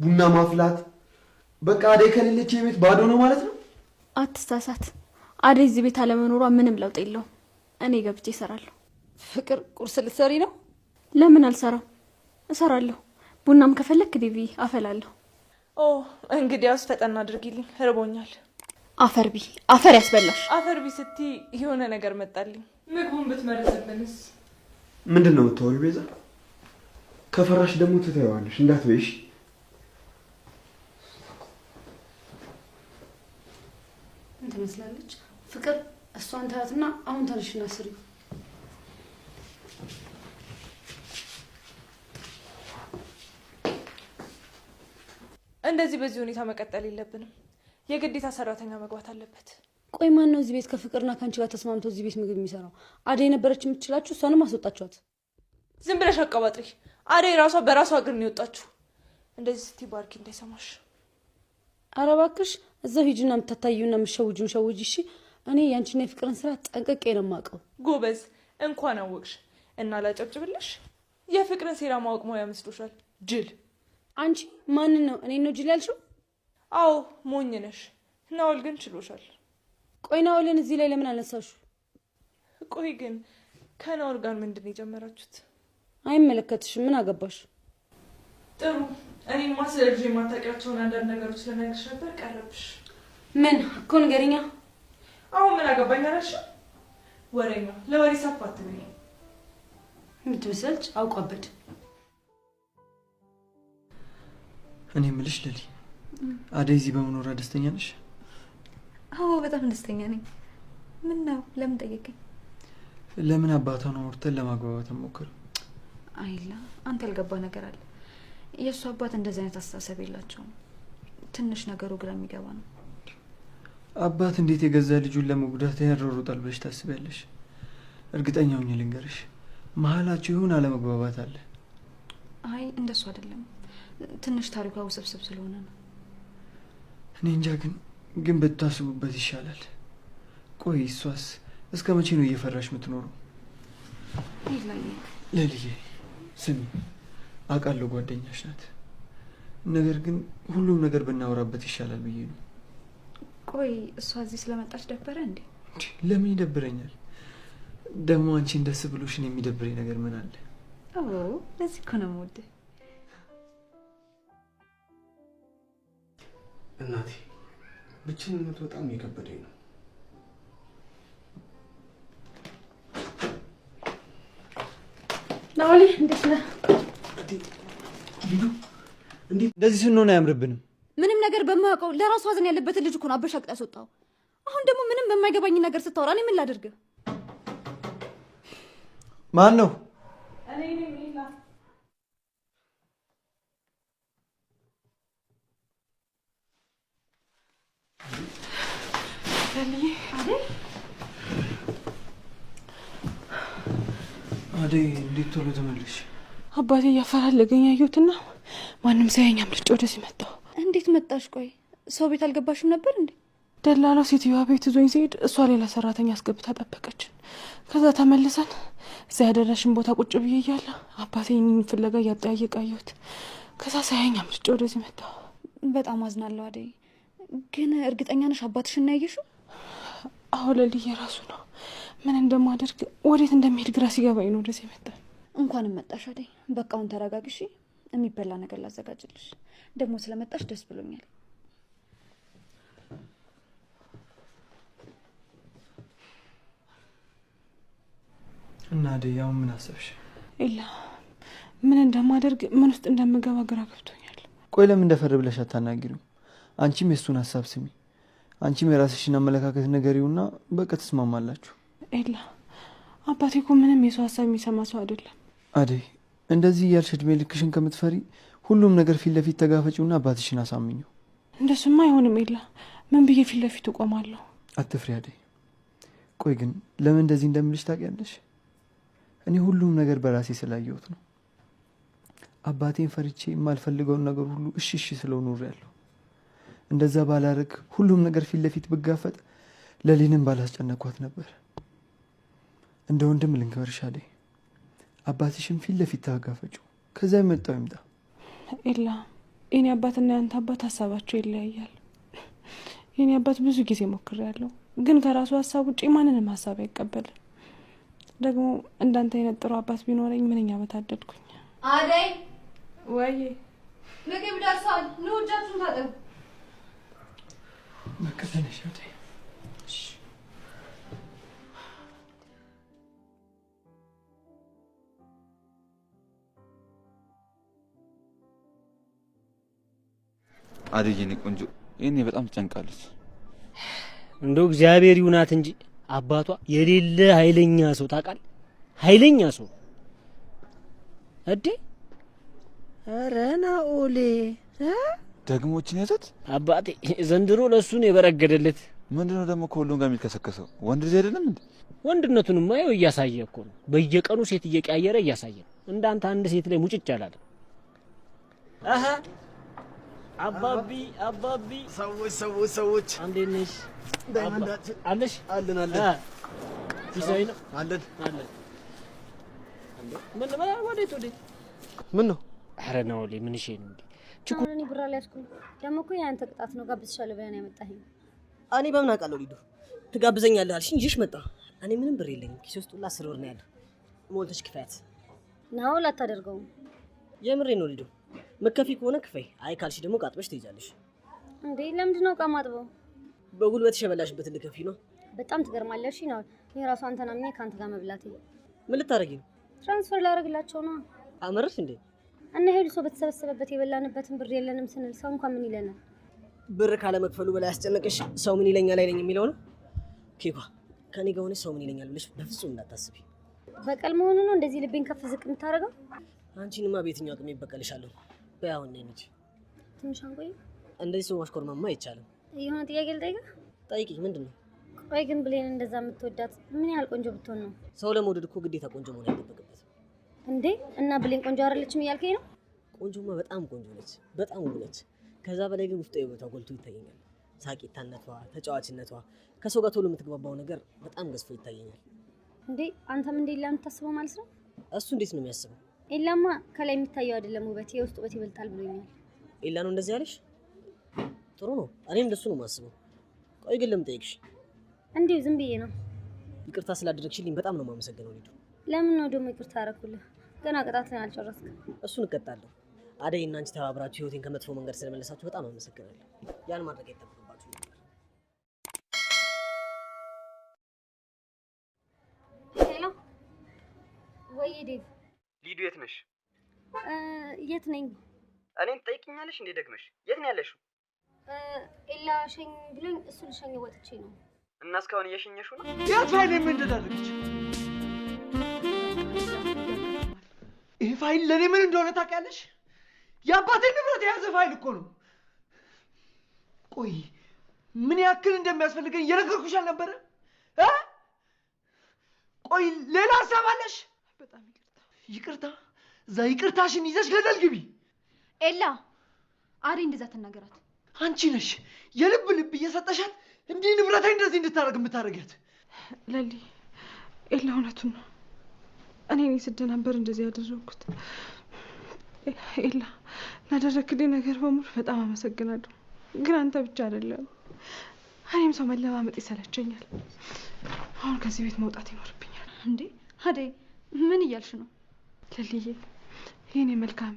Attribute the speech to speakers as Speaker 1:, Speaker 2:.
Speaker 1: ቡና ማፍላት በቃ አደይ ከሌለች የቤት ባዶ ነው ማለት ነው።
Speaker 2: አትሳሳት። አደይ እዚህ ቤት አለመኖሯ ምንም ለውጥ የለውም። እኔ ገብቼ እሰራለሁ።
Speaker 3: ፍቅር ቁርስ ልትሰሪ ነው?
Speaker 2: ለምን አልሰራም? እሰራለሁ። ቡናም ከፈለክ ዲቪ አፈላለሁ።
Speaker 4: ኦ እንግዲያውስ ፈጠና አድርጊልኝ፣ ርቦኛል።
Speaker 2: አፈርቢ አፈር ያስበላሽ።
Speaker 4: አፈርቢ ስቲ የሆነ ነገር መጣልኝ። ምግቡን ብትመርዝብንስ?
Speaker 1: ምንድን ነው የምታወሪው ቤዛ? ከፈራሽ ደግሞ ትተይዋለሽ እንዳትበይሽ።
Speaker 3: ምን ትመስላለች ፍቅር? እሷን ታያትና አሁን ተነሽና ስሪ።
Speaker 4: እንደዚህ በዚህ ሁኔታ መቀጠል የለብንም። የግዴታ ሰራተኛ መግባት አለበት።
Speaker 3: ቆይ ማን ነው እዚህ ቤት ከፍቅርና ከአንቺ ጋር ተስማምቶ እዚህ ቤት ምግብ የሚሰራው? አደይ ነበረች የምትችላችሁ፣ እሷንም አስወጣችኋት።
Speaker 4: ዝም ብለሽ አቀባጥሪ። አደይ ራሷ በራሷ እግር ነው የወጣችሁ። እንደዚህ ስቲ ባርኪ እንዳይሰማሽ።
Speaker 3: ኧረ እባክሽ እዛው ሂጂና የምታታዩና የምትሸውጂውን ሸውጂ። እሺ እኔ ያንቺና የፍቅርን ስራ ጠንቅቄ ነው የማውቀው።
Speaker 4: ጎበዝ፣ እንኳን አወቅሽ እና ላጨብጭብልሽ። የፍቅርን ሴራ ማወቅ ሙያ መስሎሻል? ጅል።
Speaker 3: አንቺ ማንን ነው እኔን ነው ጅል ያልሽው?
Speaker 4: አዎ ሞኝ ነሽ። ናውል ግን ችሎሻል።
Speaker 3: ቆይ ናውልን እዚህ ላይ ለምን አነሳሹ?
Speaker 4: ቆይ ግን ከናውል ጋር ምንድን ነው የጀመራችሁት?
Speaker 3: አይመለከትሽም። ምን አገባሽ?
Speaker 4: ጥሩ። እኔማ ስለ ልጅ የማታውቂያቸውን አንዳንድ ነገሮች ልነግርሽ ነበር፣ ቀረብሽ።
Speaker 3: ምን እኮ ንገሪኛ።
Speaker 4: አሁን ምን አገባኝ አላልሽ? ወሬኛ ለወሬ ሳፍ አትበይ።
Speaker 3: የምትመስለች አውቋበድ።
Speaker 1: እኔ የምልሽ ልሊ፣ አደይ እዚህ በመኖሯ ደስተኛ ነሽ?
Speaker 2: አዎ በጣም ደስተኛ ነኝ። ምን ነው ለምን ጠየቀኝ?
Speaker 1: ለምን አባቷን አውርተን ለማግባባት ሞክር?
Speaker 2: አይላ አንተ ያልገባ ነገር አለ። የእሱ አባት እንደዚህ አይነት አስተሳሰብ የላቸውም። ትንሽ ነገሩ ግራ የሚገባ ነው።
Speaker 1: አባት እንዴት የገዛ ልጁን ለመጉዳት ያሯሩጣል ብለሽ ታስቢያለሽ? እርግጠኛ ሆኜ ልንገርሽ፣ መሀላችሁ ይሁን አለመግባባት አለ።
Speaker 2: አይ እንደሱ አይደለም። ትንሽ ታሪኳ ውስብስብ ስለሆነ ነው።
Speaker 1: እኔ እንጃ ግን ብታስቡበት ይሻላል። ቆይ እሷስ እስከ መቼ ነው እየፈራሽ የምትኖረው? ልልዬ ስሚ፣ አውቃለሁ ጓደኛሽ ናት። ነገር ግን ሁሉም ነገር ብናወራበት ይሻላል ብዬ ነው።
Speaker 2: ቆይ እሷ እዚህ ስለመጣች ደበረ እንዴ?
Speaker 1: ለምን ይደብረኛል? ደግሞ አንቺን ደስ ብሎሽን የሚደብረኝ ነገር ምን አለ?
Speaker 2: ለዚህ እኮ ነው የምወድህ።
Speaker 5: እናቴ ብቻዬን በጣም እየከበደኝ ነው።
Speaker 3: ናውሊ እንዴት ነህ?
Speaker 1: እንዴት እንደዚህ ስንሆን አያምርብንም?
Speaker 2: ምንም ነገር በማያውቀው ለራሱ ሀዘን ያለበትን ልጅ እኮ ነው አበሻቅጣ ያስወጣው። አሁን ደግሞ ምንም በማይገባኝ ነገር ስታወራ እኔ ምን ላድርግ?
Speaker 1: ማን ነው?
Speaker 4: እኔ ነኝ ሌላ።
Speaker 1: አደይ እንዴት ቶሎ ተመለሽ?
Speaker 4: አባቴ እያፈላለገኝ ያየሁትና ማንም ሳያኝ አምልጬ ወደዚህ መጣሁ።
Speaker 2: እንዴት መጣሽ? ቆይ ሰው ቤት አልገባሽም ነበር እንዴ?
Speaker 4: ደላላው ሴትዮዋ ቤት ይዞኝ ሲሄድ እሷ ሌላ ሰራተኛ አስገብታ ጠበቀችን። ከዛ ተመልሰን እዛ ያደረሽን ቦታ ቁጭ ብዬ እያለ አባቴ እኔን ፍለጋ እያጠያየቀ አየሁት። ከዛ ሳያኝ አምልጬ ወደዚህ መጣሁ።
Speaker 2: በጣም አዝናለሁ አደይ። ግን እርግጠኛ ነሽ አባትሽን ነው ያየሽው?
Speaker 4: አዎ ለልዬ ራሱ ነው። ምን እንደማደርግ ወዴት እንደሚሄድ ግራ ሲገባኝ ነው ወደዚህ መጣ።
Speaker 2: እንኳንም መጣሽ አደይ። በቃውን ተረጋግሺ። የሚበላ ነገር ላዘጋጅልሽ። ደግሞ ስለመጣሽ ደስ ብሎኛል።
Speaker 1: እና አደይ ያው ምን አሰብሽ?
Speaker 4: ኢላ ምን እንደማደርግ ምን ውስጥ እንደምገባ ግራ ገብቶኛል።
Speaker 1: ቆይ ለምን እንደፈር ብለሽ አታናግሪው? አንቺም የሱን ሀሳብ ስሚ። አንቺም የራስሽን አመለካከት ነገሪውና በቃ ተስማማላችሁ።
Speaker 4: ኢላ አባቴ እኮ ምንም የሰው ሀሳብ የሚሰማ ሰው አይደለም።
Speaker 1: አደይ እንደዚህ እያልሽ እድሜ ልክሽን ከምትፈሪ ሁሉም ነገር ፊት ለፊት ተጋፈጪውና አባትሽን አሳምኙ።
Speaker 4: እንደሱማ አይሆንም ኢላ። ምን ብዬ ፊት ለፊት እቆማለሁ?
Speaker 1: አትፍሪ አደይ። ቆይ ግን ለምን እንደዚህ እንደምልሽ ታውቂያለሽ? እኔ ሁሉም ነገር በራሴ ስላየሁት ነው። አባቴን ፈርቼ የማልፈልገውን ነገር ሁሉ እሺ ስለው ኖሬያለሁ። እንደዛ ባላረግ ሁሉም ነገር ፊት ለፊት ብጋፈጥ ለሊንም ባላስጨነኳት ነበር። እንደ ወንድም ልንገርሽ አደይ፣ አባትሽን ፊት ለፊት ታጋፈጪው። ከዛ የመጣው ይምጣ።
Speaker 4: ኢላ የኔ አባትና ያንተ አባት ሀሳባቸው ይለያያል። የኔ አባት ብዙ ጊዜ ሞክሬያለሁ፣ ግን ከራሱ ሀሳብ ውጪ ማንንም ሀሳብ አይቀበልም። ደግሞ እንዳንተ የነጥሩ አባት ቢኖረኝ ምንኛ በታደድኩኝ።
Speaker 2: አደይ
Speaker 4: ወይ
Speaker 2: ምግብ ደርሷል። ኑ እጃችሁን ታጠቡ።
Speaker 1: መከተነሽ አደይ።
Speaker 6: አደይ የኔ ቆንጆ ይሄኔ በጣም ትጨንቃለች።
Speaker 7: እንደው እግዚአብሔር ይሁናት እንጂ አባቷ የሌለ ኃይለኛ ሰው ታውቃለህ? ኃይለኛ ሰው እዴ። ኧረ ናኦሌ
Speaker 6: ደግሞ እችን ያዘት
Speaker 7: አባቴ ዘንድሮ ለሱን የበረገደለት
Speaker 6: ምንድነው ደግሞ ከሁሉም ጋር የሚልከሰከሰው? ወንድ ልጅ አይደለም እንዴ?
Speaker 7: ወንድነቱንማ ይኸው እያሳየ እኮ ነው። በየቀኑ ሴት እየቀያየረ እያሳየ ነው። እንዳንተ አንድ ሴት ላይ ሙጭጭ አላለ። አሃ አባቢ ሰዎች እንዴት ነሽ? አለሽ?
Speaker 5: አለን
Speaker 7: ሲሳይ ነው
Speaker 5: አለን።
Speaker 7: ወዴት?
Speaker 5: ምን ነው?
Speaker 7: ኧረ ናኦሌ ምን እሺ ነው እንዴ?
Speaker 3: አሁን እኔ ብር አልያዝኩም። ደግሞ እኮ ያንተ ቅጣት ነው። ጋብዝሻለሁ ብለህ ነው ያመጣኸኝ።
Speaker 8: እኔ በምን አውቃለሁ? ሊዱ ትጋብዘኛለህ አልሽኝ ይሽ መጣ። እኔ ምንም ብር የለኝም። ኪሴ ውስጥ ሁላ 10 ብር ነው ያለው። ሞልተሽ ክፈያት።
Speaker 3: ናኦል አታደርገውም።
Speaker 8: የምሬ ነው ሊዱ። መከፊ ከሆነ ክፈይ፣ አይ ካልሽ ደግሞ ቃጥበሽ ትይዛለሽ።
Speaker 3: እንዴ ለምንድን ነው ዕቃ ማጥበው?
Speaker 8: በጉልበትሽ የበላሽበትን ልከፊ ነው።
Speaker 3: በጣም ትገርማለሽ። እሺ ናኦል፣ እኔ ራሱ አንተን አምኜ ከአንተ ጋር መብላቴ።
Speaker 8: ምን ልታረጊ ነው?
Speaker 3: ትራንስፈር ላደርግላቸው ነው።
Speaker 8: አመረሽ እንዴ?
Speaker 3: እና ሄዱ ሰው በተሰበሰበበት የበላንበትን ብር የለንም ስንል ሰው እንኳን ምን ይለናል?
Speaker 8: ብር ካለ መክፈሉ በላይ ያስጨነቀሽ ሰው ምን ይለኛል አይለኝ የሚለው ነው። ኬኳ ከኔ ጋር ሆነሽ ሰው ምን ይለኛል ብለሽ በፍጹም እንዳታስቢ።
Speaker 3: በቀል መሆኑ ነው እንደዚህ ልቤን ከፍ ዝቅ የምታደርገው?
Speaker 8: አንቺንማ በየትኛው አቅሜ ይበቀልሻለሁ። በያውን ነኝ እንጂ
Speaker 3: ትንሽ አንቆይ።
Speaker 8: እንደዚህ ሰው ማሽኮርመማ አይቻልም።
Speaker 3: የሆነ ጥያቄ ልጠይቅህ?
Speaker 8: ጠይቂ። ምንድን ነው?
Speaker 3: ቆይ ግን ብሌን እንደዛ የምትወዳት ምን ያህል ቆንጆ ብትሆን ነው?
Speaker 8: ሰው ለመውደድ እኮ ግዴታ ቆንጆ መሆን አይጠበቅበትም
Speaker 3: እንዴ። እና ብሌን ቆንጆ አይደለችም እያልከኝ ነው?
Speaker 8: ቆንጆማ በጣም ቆንጆ ነች፣ በጣም ውብ ነች። ከዛ በላይ ግን ውስጧ የውበቷ ጎልቶ ይታየኛል። ሳቂታነቷ፣ ተጫዋችነቷ፣ ከሰው ጋር ቶሎ የምትግባባው ነገር በጣም ገዝፎ ይታየኛል።
Speaker 3: እንዴ አንተም እንደ ኤላ የምታስበው ማለት ነው?
Speaker 8: እሱ እንዴት ነው የሚያስበው?
Speaker 3: ኤላማ ከላይ የሚታየው አይደለም ውበት፣ የውስጥ ውበት ይበልጣል ብሎኛል።
Speaker 8: ኤላ ነው እንደዚህ ያለሽ? ጥሩ ነው። እኔም እንደሱ ነው የማስበው። ቆይ ግን ለምን ጠይቅሽ?
Speaker 3: እንዲሁ ዝም ብዬ ነው።
Speaker 8: ይቅርታ ስላደረግሽልኝ በጣም ነው የማመሰግነው ሊዱ።
Speaker 3: ለምን ነው ደግሞ ይቅርታ አደረኩልህ? ገና ቅጣትን አልጨረስክም።
Speaker 8: እሱን እቀጣለሁ። አደይ እና አንቺ ተባብራችሁ ህይወቴን ከመጥፎ መንገድ ስለመለሳችሁ በጣም አመሰግናለሁ። ያን ማድረግ አይጠበቅባችሁ ነበር።
Speaker 3: ሄሎ፣ ወይ ዴቭ።
Speaker 9: ሊዱ የት ነሽ?
Speaker 3: የት ነኝ?
Speaker 9: እኔን ትጠይቅኛለሽ እንዴ ደግመሽ? የት ነው ያለሽው?
Speaker 3: ኤላ ሸኝ ብሎኝ እሱ ልሸኝ ወጥቼ ነው።
Speaker 9: እና እስካሁን እየሸኘሽው ነው?
Speaker 5: ያ ፋይል ምን እንደዳረገች? ይሄ ፋይል ለኔ ምን እንደሆነ ታውቂያለሽ? የአባቴን ንብረት የያዘ ፋይል እኮ ነው። ቆይ ምን ያክል እንደሚያስፈልገኝ እየነገርኩሽ አልነበረ? ቆይ ሌላ ሀሳብ አለሽ?
Speaker 4: በጣም
Speaker 5: ይቅርታ። እዛ ይቅርታሽን ይዘሽ ገደል ግቢ።
Speaker 2: ኤላ አደይ እንደዛ ትናገራት።
Speaker 5: አንቺ ነሽ የልብ ልብ እየሰጠሻት እንዲህ ንብረቴ እንደዚህ እንድታረግ የምታረጊያት።
Speaker 4: ለሊ ኤላ እውነቱን ነው። እኔ ስደናበር እንደዚህ ያደረኩት። ኤላ ላደረክልኝ ነገር በሙሉ በጣም አመሰግናለሁ። ግን አንተ ብቻ አይደለም፣ እኔም ሰው መለማመጥ ይሰለቸኛል። አሁን ከዚህ ቤት መውጣት ይኖርብኛል።
Speaker 2: እንዴ አደይ ምን እያልሽ ነው?
Speaker 4: ለሊዬ የኔ መልካም